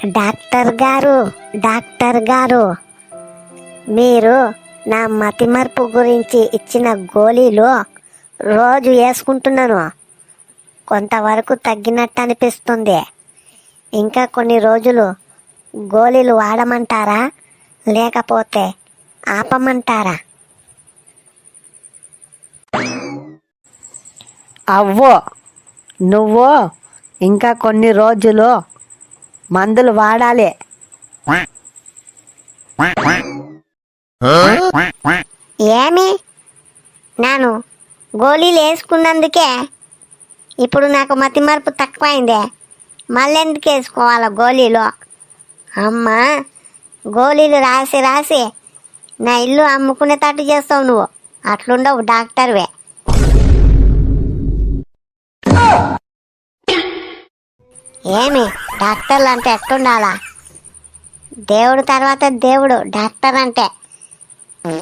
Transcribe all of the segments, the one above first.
Doctor గారు, doctor గారు, మీరు నా మతిమరుపు గురించి ఇచ్చిన గోళీలు రోజు వేసుకుంటున్నాను. కొంతవరకు తగ్గినట్టు అనిపిస్తుంది. ఇంకా కొన్ని రోజులు గోళీలు వాడమంటారా, లేకపోతే ఆపమంటారా? అవ్వో, నువ్వు ఇంకా కొన్ని రోజులు మందులు వాడాలి. ఏమి, నేను గోళీలు వేసుకున్నందుకే ఇప్పుడు నాకు మతిమరుపు తక్కువైందే. మళ్ళీ ఎందుకు వేసుకోవాలా గోళీలు? అమ్మా, గోళీలు రాసి రాసి నా ఇల్లు అమ్ముకునేటట్టు చేస్తావు నువ్వు. అట్లుండవు డాక్టర్వే. ఏమి, డాక్టర్లు అంటే ఎట్టుండాలా? దేవుడు తర్వాత దేవుడు డాక్టర్ అంటే.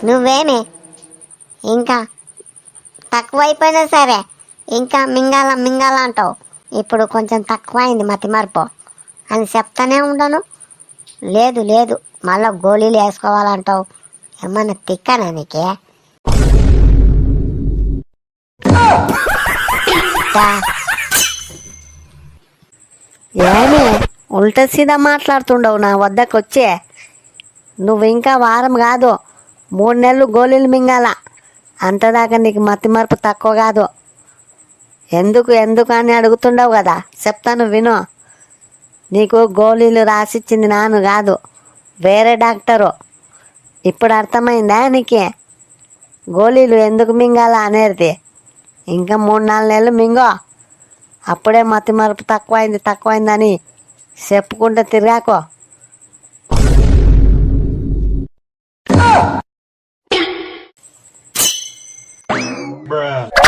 నువ్వేమి ఇంకా తక్కువైపోయినా సరే ఇంకా మింగాల మింగాల అంటావు. ఇప్పుడు కొంచెం తక్కువైంది మతిమరుపు అని చెప్తానే ఉండను. లేదు లేదు, మళ్ళీ గోళీలు వేసుకోవాలంటావు. ఏమన్నా తిక్కనా నీకే? ఏమి ఉల్టా సీదా మాట్లాడుతుండవు నా వద్దకు వచ్చే. నువ్వు ఇంకా వారం కాదు 3 నెలలు గోళీలు మింగాల. అంతదాకా నీకు మతిమరుపు తక్కువ కాదు. ఎందుకు ఎందుకు అని అడుగుతుండవు కదా, చెప్తాను విను. నీకు గోళీలు రాసిచ్చింది నాను కాదు, వేరే డాక్టరు. ఇప్పుడు అర్థమైందా నీకే గోళీలు ఎందుకు మింగాల అనేది? ఇంకా 3-4 నెలలు మింగో. అప్పుడే మతిమరుపు తక్కువైందని చెప్పుకుంటూ తిరిగాకో. Bruh.